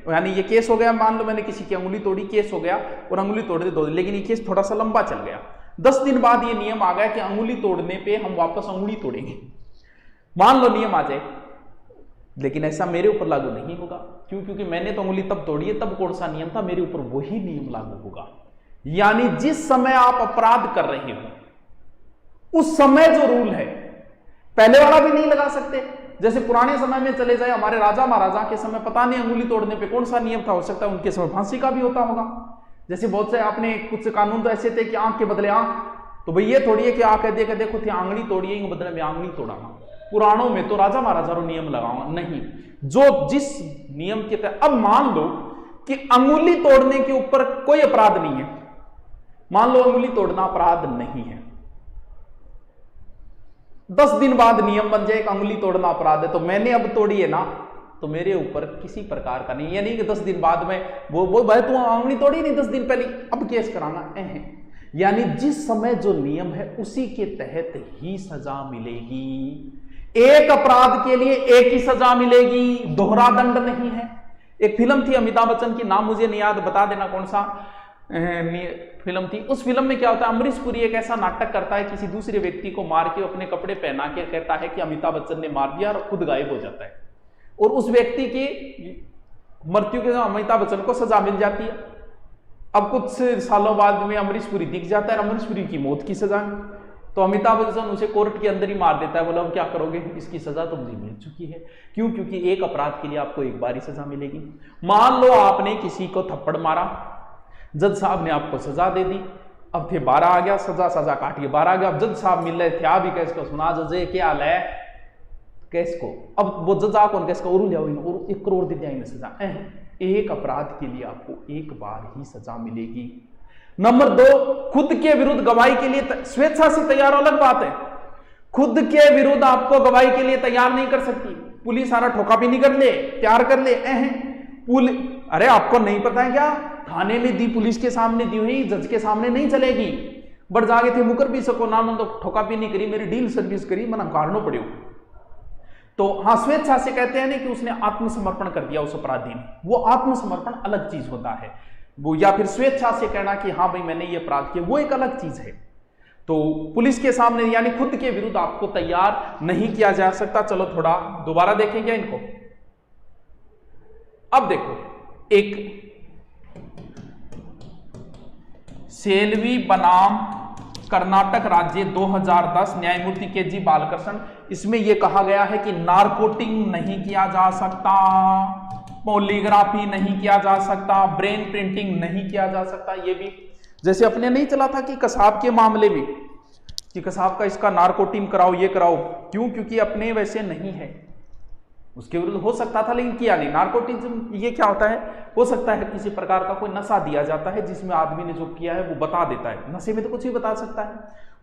A: यानी ये केस हो गया, मान लो मैंने किसी की अंगुली तोड़ी, केस हो गया और अंगुली तोड़ दे 2 दिन, लेकिन ये केस थोड़ा सा लंबा चल गया, 10 दिन बाद ये नियम आ गया कि अंगुली तोड़ने पे हम वापस अंगुली तोड़ेंगे, मान लो नियम आ जाए, लेकिन ऐसा मेरे ऊपर लागू नहीं होगा। क्यों? क्योंकि मैंने तो अंगुली तब तोड़ी है, तब कौन सा नियम था, मेरे ऊपर वही नियम लागू होगा। यानी जिस समय आप अपराध कर रहे हो उस समय जो रूल है पहले वाला भी नहीं लगा सकते। जैसे पुराने समय में चले जाए, हमारे राजा महाराजा के समय पता नहीं अंगुली तोड़ने पे कौन सा नियम था, हो सकता है उनके समय फांसी का भी होता होगा। जैसे बहुत से आपने कुछ कानून तो ऐसे थे कि आंख के बदले आंख, तो भाई ये थोड़ी है कि आंख देखो देखो थी आंगली तोड़िए, बदले में आंगली तोड़ाना। पुराणों में तो राजा महाराजा नियम लगाऊंगा नहीं, जो जिस नियम के तहत। अब मान लो कि अंगुली तोड़ने के ऊपर कोई अपराध नहीं है, मान लो अंगुली तोड़ना अपराध नहीं है, 10 दिन बाद नियम बन जाए कि अंगुली तोड़ना अपराध है, तो मैंने अब तोड़ी है ना, तो मेरे ऊपर किसी प्रकार का नहीं, यानी कि 10 दिन बाद में वो भाई तू अंगुली तोड़ी नहीं 10 दिन पहले, अब केस कराना यानी जिस समय जो नियम है उसी के तहत ही सजा मिलेगी। एक अपराध के लिए एक ही सजा मिलेगी, दोहरा दंड नहीं है। एक फिल्म थी अमिताभ बच्चन की, नाम मुझे नहीं याद, बता देना कौन सा फिल्म थी। उस फिल्म में क्या होता है, अमरीश पुरी एक ऐसा नाटक करता है, किसी दूसरे व्यक्ति को मार के अपने कपड़े पहना के कहता है कि अमिताभ बच्चन ने मार दिया और खुद गायब हो जाता है, और उस व्यक्ति की मृत्यु के समय अमिताभ बच्चन को सजा मिल जाती है। अब कुछ सालों बाद में अमरीश पुरी दिख जाता है, अमरीश पुरी की मौत की सजा, तो अमिताभ बच्चन उसे कोर्ट के अंदर ही मार देता है। बोला अब क्या करोगे, इसकी सजा तो मुझे मिल चुकी है। क्यों? क्योंकि एक अपराध के लिए आपको एक बार ही सजा मिलेगी। मान लो आपने किसी को थप्पड़ मारा, जज साहब ने आपको सजा दे दी, अब थे 12 आ गया, सजा काट के 12 आ गया, अब जज साहब मिल रहे थे, आप भी केस को सुना, जज क्या हाल है केस को, अब वो जज कौन केस को और 1 करोड़ दे दिया सजा। एक अपराध के लिए आपको एक बार ही सजा मिलेगी। नंबर 2, खुद के विरुद्ध गवाही के लिए स्वेच्छा से तैयार, अलग बात है, खुद के विरुद्ध आपको गवाही के लिए तैयार नहीं कर सकती पुलिस, सारा ठोका भी नहीं कर ले, तैयार कर ले। अरे आपको नहीं पता है क्या, थाने में दी, पुलिस के सामने दी हुई, जज के सामने नहीं चलेगी। बढ़ जागे थे मुकर भी सको ना, तो ठोका भी नहीं करी, मेरी डील सर्विस करी, मना कारणों पड़े। तो हाँ, स्वेच्छा से कहते हैं ना कि उसने आत्मसमर्पण कर दिया उस अपराधी ने, वो आत्मसमर्पण अलग चीज होता है वो, या फिर स्वेच्छा से कहना कि हाँ भाई मैंने ये अपराध किया, वो एक अलग चीज है। तो पुलिस के सामने यानी खुद के विरुद्ध आपको तैयार नहीं किया जा सकता। चलो थोड़ा दोबारा देखेंगे इनको। अब देखो, एक सेल्वी बनाम कर्नाटक राज्य 2010 न्यायमूर्ति के.जी. बालकृष्ण, इसमें यह कहा गया है कि नारकोटिंग नहीं किया जा सकता, पॉलीग्राफी नहीं किया जा सकता, ब्रेन प्रिंटिंग नहीं किया जा सकता। ये भी जैसे अपने नहीं चला था कि कसाब के मामले में कि कसाब का इसका नारकोटिंग कराओ, ये कराओ, क्यों? क्योंकि अपने वैसे नहीं है, उसके विरुद्ध हो सकता था लेकिन किया नहीं। नारकोटिज्म ये क्या होता है, हो सकता है किसी प्रकार का कोई नशा दिया जाता है जिसमें आदमी ने जो किया है वो बता देता है, नशे में तो कुछ भी बता सकता है,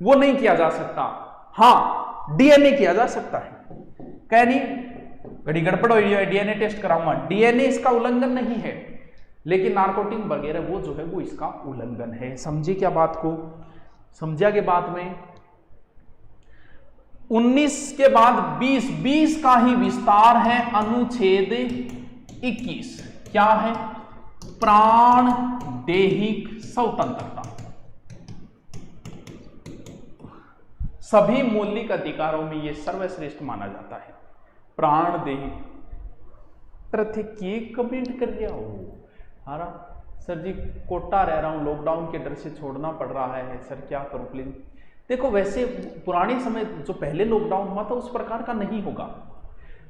A: वो नहीं किया जा सकता। हाँ, डीएनए किया जा सकता है, कह नहीं घड़ी गड़बड़ हो रही है, डीएनए टेस्ट कराऊंगा, डीएनए इसका उल्लंघन नहीं है, लेकिन नारकोटिंग वगैरह वो जो है वो इसका उल्लंघन है। समझे क्या बात को? समझा के बाद में 19 के बाद 20 का ही विस्तार है। अनुच्छेद 21 क्या है? प्राण देहिक स्वतंत्रता। सभी मौलिक अधिकारों में यह सर्वश्रेष्ठ माना जाता है, प्राण देहिक। प्रति के कमेंट कर दिया हो हारा सर जी, कोटा रह रहा हूं, लॉकडाउन के डर से छोड़ना पड़ रहा है सर, क्या करूं प्लीज। देखो वैसे पुराने समय जो पहले लॉकडाउन हुआ था उस प्रकार का नहीं होगा,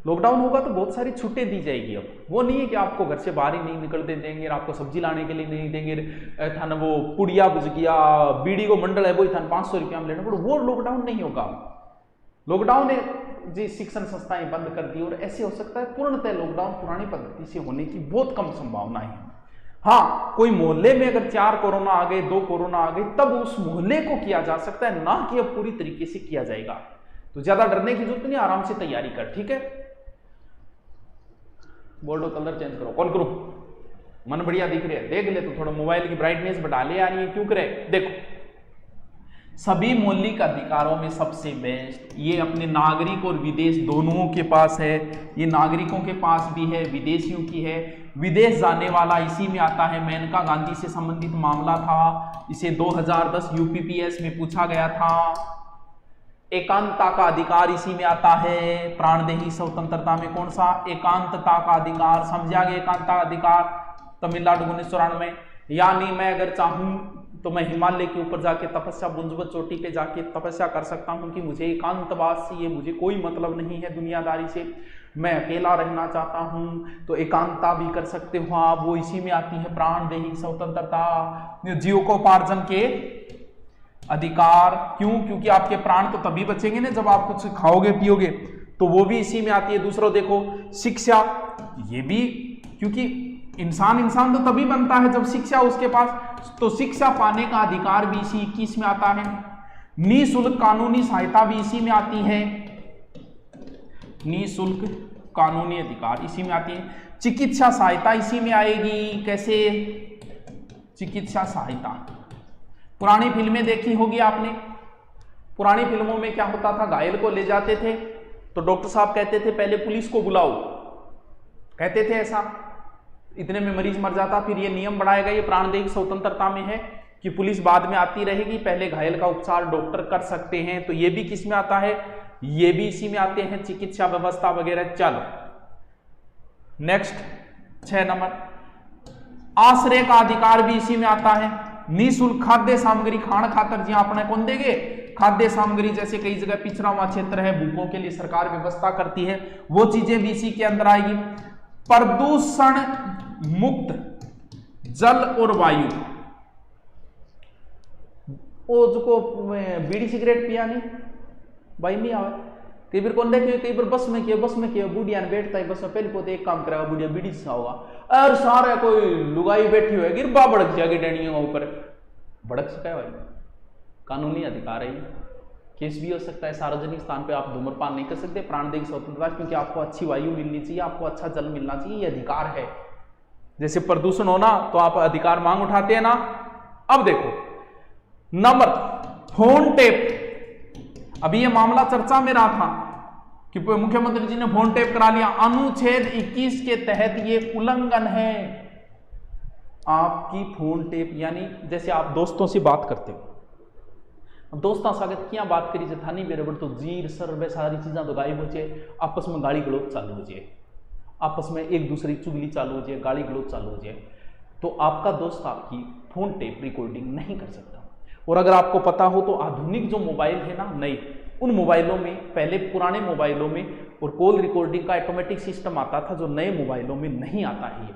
A: लॉकडाउन होगा तो बहुत सारी छूटें दी जाएगी। अब वो नहीं है कि आपको घर से बाहर ही नहीं निकलते देंगे, आपको सब्जी लाने के लिए नहीं देंगे, था ना वो पुड़िया बुझ गया, बीड़ी को मंडल है वो था 500 रुपया में लेना पड़े, वो लॉकडाउन नहीं होगा। लॉकडाउन जी शिक्षण संस्थाएं बंद कर दी, और ऐसे हो सकता है पूर्णतः लॉकडाउन पुरानी पद्धति से होने की बहुत कम संभावनाएं हैं। हाँ, कोई मोहल्ले में अगर 4 कोरोना आ गए, 2 कोरोना आ गए, तब उस मोहल्ले को किया जा सकता है, ना कि अब पूरी तरीके से किया जाएगा। तो ज्यादा डरने की जरूरत नहीं, आराम से तैयारी कर, ठीक है। बोल्डो कलर चेंज करो, कौन करो, मन बढ़िया दिख रहा है, देख ले तो थोड़ा मोबाइल की ब्राइटनेस बढ़ा ले यार, ये क्यों करे। देखो, सभी मौलिक अधिकारों में सबसे बेस्ट ये अपने नागरिक और विदेश दोनों के पास है। ये नागरिकों के पास भी है, विदेशियों की है। विदेश जाने वाला इसी में आता है। मेनका गांधी से संबंधित मामला था, इसे 2010 यूपीपीएस में पूछा गया था। एकांतता का अधिकार इसी में आता है। प्राणदेही स्वतंत्रता में कौन सा, एकांतता का अधिकार, समझा गया। एकांतता का अधिकार तमिलनाडु 1994। यानी मैं अगर चाहूं तो मैं हिमालय के ऊपर जाके तपस्या, बुंजबत चोटी पे जाके तपस्या कर सकता हूं कि मुझे एकांतवास से ये मुझे कोई मतलब नहीं है दुनियादारी से, मैं अकेला रहना चाहता हूं, तो एकांतता भी कर सकते हो आप। वो इसी में आती है प्राणदेही स्वतंत्रता, जीविकोपार्जन के अधिकार। क्यों? क्योंकि आपके प्राण तो तभी बचेंगे ना जब आप कुछ खाओगे पियोगे, तो वो भी इसी में आती है। दूसरा देखो शिक्षा, ये भी, क्योंकि इंसान तो तभी बनता है जब शिक्षा उसके पास, तो शिक्षा पाने का अधिकार भी इसी 21 में आता है। निःशुल्क कानूनी सहायता भी इसी में आती है। निःशुल्क कानूनी अधिकार इसी में आती है। चिकित्सा सहायता इसी में आएगी। कैसे? चिकित्सा सहायता। पुरानी फिल्में देखी होगी आपने। पुरानी फिल्मों में क्या होता था, घायल को ले जाते थे तो डॉक्टर साहब कहते थे पहले पुलिस को बुलाओ, कहते थे ऐसा, इतने में मरीज मर जाता। फिर ये नियम बनाया गया, ये प्राणदेही स्वतंत्रता में है कि पुलिस बाद में आती रहेगी, पहले घायल का उपचार डॉक्टर कर सकते हैं। तो ये भी किस में आता है, ये भी इसी में आते हैं, चिकित्सा व्यवस्था वगैरह। चलो नेक्स्ट 6 नंबर, आश्रय का अधिकार भी इसी में आता है। निःशुल्क खाद्य सामग्री खान खातर, जी अपने कौन देंगे, खाद्य सामग्री, जैसे कई जगह पिछड़ा हुआ क्षेत्र है, भूखों के लिए सरकार व्यवस्था करती है, वो चीजें भी इसी के अंदर आएगी। प्रदूषण मुक्त जल और वायु, वो जो बीड़ी सिगरेट पिया नहीं भाई नहीं आवे, कई बार कौन देखे, कई बार बस में किया बुढ़िया ने बैठता है बस में, पहले पोते एक काम करेगा, बुढ़िया बीड़ी से होगा, और सारे कोई लुगाई बैठी हुई गिरबा भड़क जाएगी डैनियों ऊपर, भड़क सका है भाई, कानूनी अधिकार है, केस भी हो सकता है। सार्वजनिक स्थान पे आप धूम्रपान नहीं कर सकते, प्राणदेही स्वतंत्रता, क्योंकि आपको अच्छी वायु मिलनी चाहिए, आपको अच्छा जल मिलना चाहिए, ये अधिकार है। जैसे प्रदूषण होना तो आप अधिकार मांग उठाते हैं ना। अब देखो नंबर, फोन टेप, अभी ये मामला चर्चा में रहा था कि मुख्यमंत्री जी ने फोन टेप करा लिया। अनुच्छेद 21 के तहत ये उल्लंघन है आपकी फोन टेप, यानी जैसे आप दोस्तों से बात करते हो, दोस्ता सागत किया बात करी जे थानी बराबर तो जीर सर सारी चीजें तो गायब हो जाए, आपस में गाली गलौज चालू हो जाए, आपस में एक दूसरे की चुगली चालू हो जाए, गाली गलौज चालू हो जाए, तो आपका दोस्त आपकी फोन टेप रिकॉर्डिंग नहीं कर सकता। और अगर आपको पता हो तो आधुनिक जो मोबाइल है ना, नई, उन मोबाइलों में, पहले पुराने मोबाइलों में और कॉल रिकॉर्डिंग का ऑटोमेटिक सिस्टम आता था, जो नए मोबाइलों में नहीं आता है।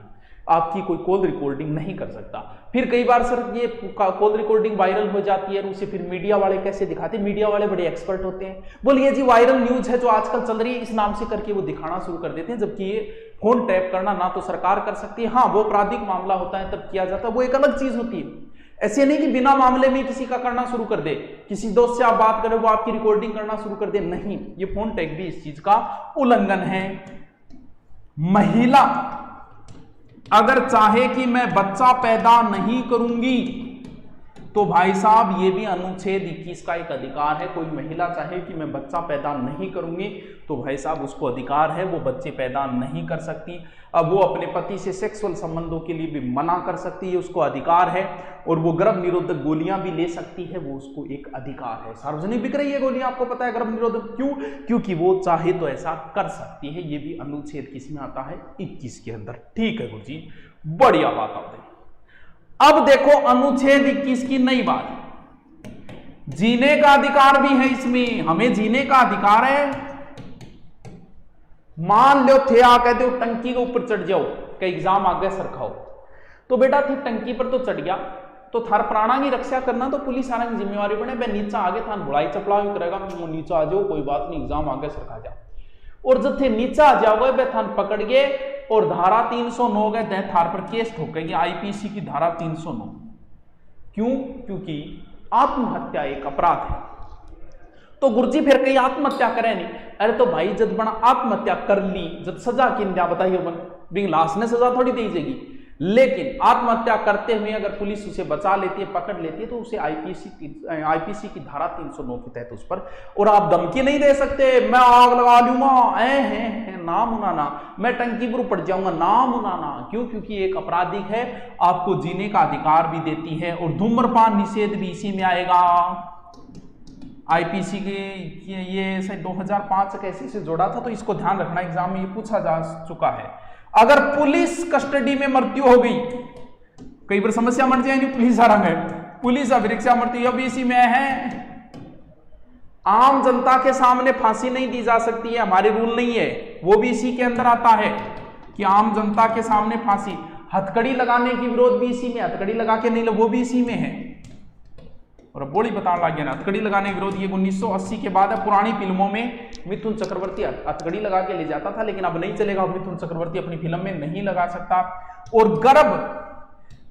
A: आपकी कोई कॉल रिकॉर्डिंग नहीं कर सकता। फिर कई बार सर ये कॉल रिकॉर्डिंग वायरल हो जाती है, और उसे फिर मीडिया वाले कैसे दिखाते हैं, मीडिया वाले बड़े एक्सपर्ट होते हैं, बोलिए जी वायरल न्यूज है जो आजकल चल रही है, इस नाम से करके वो दिखाना शुरू कर देते हैं, जबकि ये फोन टैप करना ना तो सरकार कर सकती है, हाँ वो आपराधिक मामला होता है तब किया जाता है, वो एक अलग चीज होती है। ऐसे नहीं कि बिना मामले में किसी का करना शुरू कर दे, किसी दोस्त से आप बात करें वो आपकी रिकॉर्डिंग करना शुरू कर दे, नहीं, ये फोन टैप भी इस चीज का उल्लंघन है। महिला अगर चाहे कि मैं बच्चा पैदा नहीं करूंगी, तो भाई साहब ये भी अनुच्छेद 21 का एक अधिकार है। कोई महिला चाहे कि मैं बच्चा पैदा नहीं करूंगी, तो भाई साहब उसको अधिकार है, वो बच्चे पैदा नहीं कर सकती। अब वो अपने पति से सेक्सुअल संबंधों के लिए भी मना कर सकती है, उसको अधिकार है। और वो गर्भ निरोधक गोलियां भी ले सकती है, वो उसको एक अधिकार है। सार्वजनिक बिक रही है गोलियां, आपको पता है गर्भ निरोधक, क्यों? क्योंकि वो चाहे तो ऐसा कर सकती है। ये भी अनुच्छेद किस में आता है, 21 के अंदर। ठीक है गुरुजी, बढ़िया बात आपने। अब देखो अनुच्छेद 21 की नई बात, जीने का अधिकार भी है इसमें, हमें जीने का अधिकार है। मान लो थे आ कहते हो टंकी के ऊपर चढ़ जाओ कि एग्जाम आगे सरखाओ, तो बेटा थे टंकी पर तो चढ़ गया तो थार प्राणा की रक्षा करना तो पुलिस आने की जिम्मेवारी बने। बे नीचा आगे थान बुलाई चपला भी करेगा, नीचा आ जाओ कोई बात नहीं एग्जाम आगे सरखा जाओ। और जब थे नीचा आ जाओगे बे थान पकड़ गए और धारा 309 गए दे थार पर केस ठोकेगी, आईपीसी की धारा 309। क्यों? क्योंकि आत्महत्या एक अपराध है। तो गुरुजी फिर कहीं आत्महत्या करे नहीं। अरे तो भाई जब बना आत्महत्या कर ली, जब सजा किन दिया बताइए, बन बिग लाश ने सजा थोड़ी दी जाएगी, लेकिन आत्महत्या करते हुए अगर पुलिस उसे बचा लेती है, पकड़ लेती है, तो उसे आईपीसी की धारा 309 के तहत उस पर, और आप धमकी नहीं दे सकते मैं आग लगा लूंगा, नाम उनाना, मैं टंकी पर पड़ जाऊंगा, नाम उनाना। क्यों? क्योंकि एक आपराधिक है, आपको जीने का अधिकार भी देती है। और धूम्रपान निषेध भी इसी में आएगा। आईपीसी के ये शायद 2005 कैसे से जोड़ा था, तो इसको ध्यान रखना, एग्जाम में ये पूछा जा चुका है। अगर पुलिस कस्टडी में मृत्यु हो गई, कई बार समस्या मर जाएगी, पुलिस आराम है, पुलिस अभिरक्षा मृत्यु अब इसी में है। आम जनता के सामने फांसी नहीं दी जा सकती है, हमारे रूल नहीं है, वो भी इसी के अंदर आता है कि आम जनता के सामने फांसी। हथकड़ी लगाने की विरोध भी इसी में, हथकड़ी लगा के नहीं, वो भी इसी में है। और अब बोली बताने लग गया ना, हथकड़ी लगाने विरोध ये 1980 के बाद है। पुरानी फिल्मों में मिथुन चक्रवर्ती हथकड़ी लगा के ले जाता था, लेकिन अब नहीं चलेगा, मिथुन चक्रवर्ती अपनी फिल्म में नहीं लगा सकता। और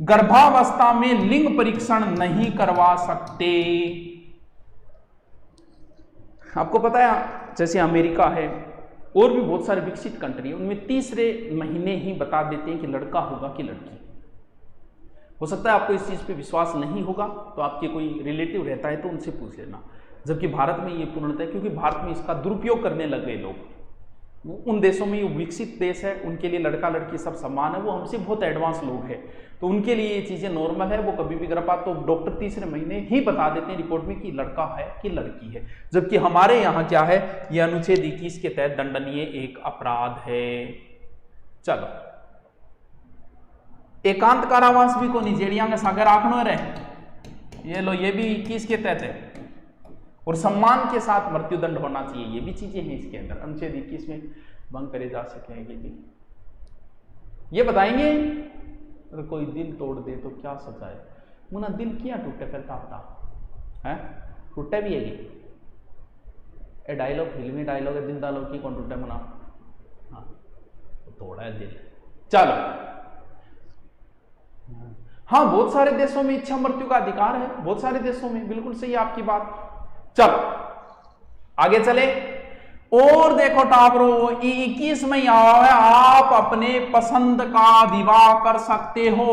A: गर्भावस्था में लिंग परीक्षण नहीं करवा सकते। आपको पता है जैसे अमेरिका है और भी बहुत सारे विकसित कंट्री, उनमें तीसरे महीने ही बता देते हैं कि लड़का होगा कि लड़की। हो सकता है आपको इस चीज पे विश्वास नहीं होगा, तो आपके कोई रिलेटिव रहता है तो उनसे पूछ लेना। जबकि भारत में ये पूर्णतः, क्योंकि भारत में इसका दुरुपयोग करने लग गए लोग। उन देशों में ये विकसित देश है, उनके लिए लड़का लड़की सब समान है, वो हमसे बहुत एडवांस लोग हैं, तो उनके लिए ये चीजें नॉर्मल है। वो कभी भी गर्भपात तो डॉक्टर तीसरे महीने ही बता देते हैं रिपोर्ट में कि लड़का है कि लड़की है। जबकि हमारे यहाँ क्या है, यह अनुच्छेद 21 के तहत दंडनीय एक अपराध है। चलो, एकांत कारावास भी को निजेरिया में सागर आखनो रहे, ये लो, ये भी 21 के तहत है। और सम्मान के साथ मृत्युदंड होना चाहिए, ये भी चीजें हैं इसके अंदर, अनुच्छेद 21 में भंग करे जा सकेंगे भी। ये बताएंगे अगर कोई दिल तोड़ दे तो क्या सजा है। मुना दिल क्यों टूटे फिर है, टूटे भी है ये डायलॉग, फिल्मी डायलॉग है, दिल डालो की कौन टूटे मुना, हाँ तोड़ा है दिल। चलो, हाँ बहुत सारे देशों में इच्छा मृत्यु का अधिकार है, बहुत सारे देशों में, बिल्कुल सही आपकी बात। चलो आगे चले। और देखो टाबरो 21 में आया है, आप अपने पसंद का विवाह कर सकते हो,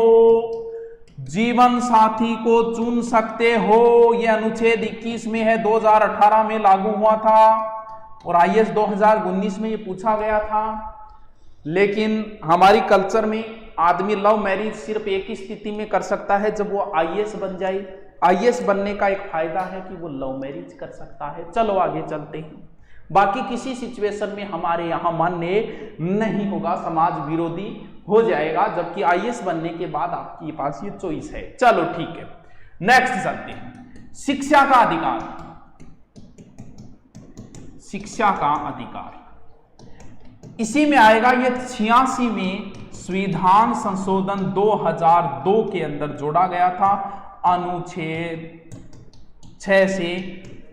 A: जीवन साथी को चुन सकते हो। यह अनुच्छेद 21 में है, 2018 में लागू हुआ था और आईएएस 2019 में ये पूछा गया था। लेकिन हमारी कल्चर में आदमी लव मैरिज सिर्फ एक ही स्थिति में कर सकता है, जब वो आईएएस बन जाए। आईएएस बनने का एक फायदा है कि वो लव मैरिज कर सकता है। चलो आगे चलते हैं। बाकी किसी सिचुएशन में हमारे यहाँ मान्य नहीं होगा, समाज विरोधी हो जाएगा, जबकि आईएएस बनने के बाद आपके पास ये चॉइस है। चलो ठीक है, नेक्स्ट चलते हैं। शिक्षा का अधिकार, शिक्षा का अधिकार इसी में आएगा। ये 86 में संविधान संशोधन 2002 के अंदर जोड़ा गया था, अनुच्छेद 6 से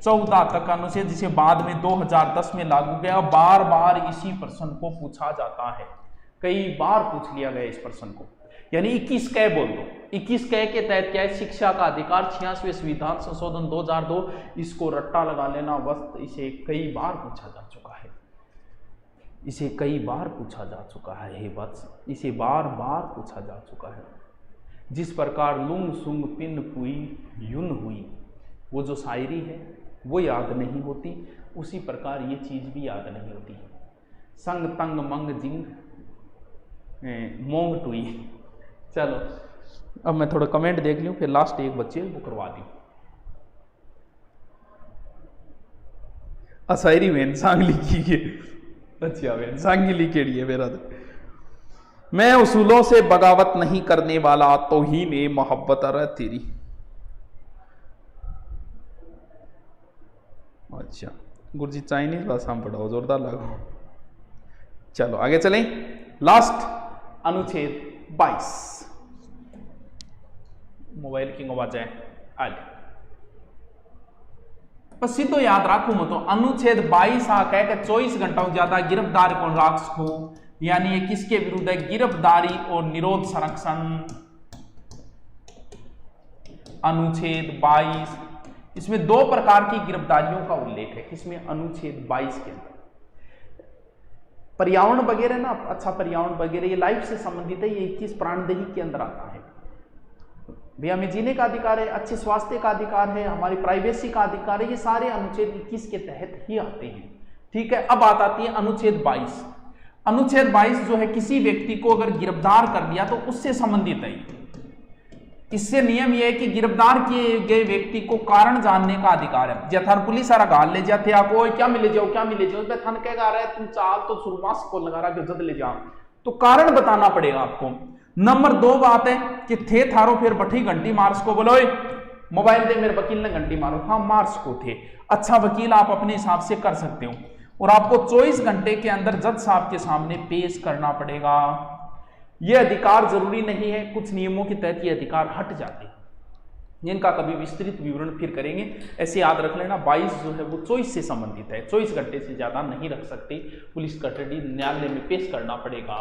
A: 14 तक अनुच्छेद, जिसे बाद में 2010 में लागू किया। बार बार इसी प्रश्न को पूछा जाता है, कई बार पूछ लिया गया इस प्रश्न को, यानी 21 कै बोल दो। 21 कै के तहत क्या है, शिक्षा का अधिकार 86वें संविधान संशोधन 2002, इसको रट्टा लगा लेना बस। इसे कई बार पूछा जा चुका है, इसे कई बार पूछा जा चुका है बस, इसे बार बार पूछा जा चुका है। जिस प्रकार लुंग सुंग पिन पुई युन हुई, वो जो शायरी है वो याद नहीं होती, उसी प्रकार ये चीज़ भी याद नहीं होती। संग तंग मंग जिंग मोंग टुई। चलो अब मैं थोड़ा कमेंट देख लूँ, फिर लास्ट एक बच्चे वो करवा दी। अशायरी में सांग लिखी है, अच्छा बहन सांगी लिखेड़ी है मेरा तो। मैं उसूलों से बगावत नहीं करने वाला, तो ही ने मोहब्बत अरे तेरी। अच्छा गुरुजी चाइनीज भाषा में पढ़ाओ, जोरदार लगाओ। चलो आगे चलें, लास्ट अनुच्छेद 22। मोबाइल की आवाज है आज पर सीधो याद रखू मैं तो अनुच्छेद 22 आ कह के 24 घंटा ज्यादा गिरफ्तार कौन राख सको, यानी ये किसके विरुद्ध है, गिरफ्तारी और निरोध संरक्षण। अनुच्छेद 22 इसमें 2 प्रकार की गिरफ्तारियों का उल्लेख है, किसमें, अनुच्छेद 22 के अंदर। पर्यावरण वगैरह ना, अच्छा पर्यावरण वगैरह ये लाइफ से संबंधित है, ये 21 प्राणदेही के अंदर आता है। भैया हमें जीने का अधिकार है, अच्छे स्वास्थ्य का अधिकार है, हमारी प्राइवेसी का अधिकार है, ये सारे अनुच्छेद 21 के तहत ही आते हैं। ठीक है, अब बात आती है अनुच्छेद 22। अनुच्छेद 22 जो है किसी व्यक्ति को अगर गिरफ्तार कर दिया तो उससे संबंधित है। इससे नियम यह है कि गिरफ्तार किए गए व्यक्ति को कारण जानने का अधिकार है। जथार पुलिस सारा गाल ले जाते आपको, क्या मिले जाओ क्या मिले जाओ, थन कह रहा है तुम चाल तो सुरमास को लगा रहा जद ले जाओ, तो कारण बताना पड़ेगा आपको। नंबर 2 बात है कि थे थारो फिर बठी घंटी मार्स को बोलो मोबाइल दे मेरे वकील ने घंटी मारो, हाँ मार्स को थे। अच्छा वकील आप अपने हिसाब से कर सकते हो और आपको 24 घंटे के अंदर जज साहब के सामने पेश करना पड़ेगा। यह अधिकार जरूरी नहीं है, कुछ नियमों के तहत ये अधिकार हट जाते हैं, जिनका कभी विस्तृत विवरण फिर करेंगे। ऐसे याद रख लेना 22 जो है वो 24 से संबंधित है, 24 घंटे से ज्यादा नहीं रख सकते, पुलिस कस्टडी न्यायालय में पेश करना पड़ेगा।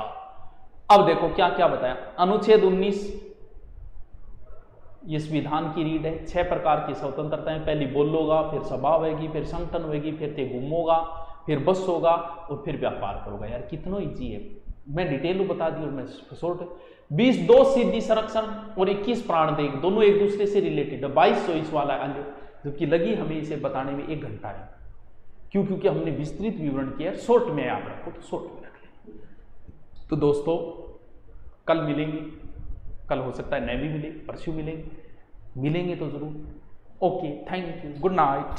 A: अब देखो क्या क्या बताया। अनुच्छेद 19 ये संविधान की रीड है। 6 प्रकार की स्वतंत्रताएं, पहली बोलोगा, फिर सभा होगी, फिर संगठन होगी, फिर ते घूमोगा, फिर बस होगा और फिर व्यापार करोगा। यार कितना ईजी है, मैं डिटेल में बता दी और मैं शॉर्ट। 22 सीधी संरक्षण और 21 प्राणदेह, दोनों एक दूसरे से रिलेटेड है। 22 वाला है, जबकि लगी हमें इसे बताने में 1 घंटा है। क्यों? क्योंकि हमने विस्तृत विवरण किया। शॉर्ट में याद रखो तो शॉर्ट में रख लें। तो दोस्तों कल मिलेंगे, कल हो सकता है नए भी मिले, परसों मिलेंगे तो जरूर। Okay, thank you, good night.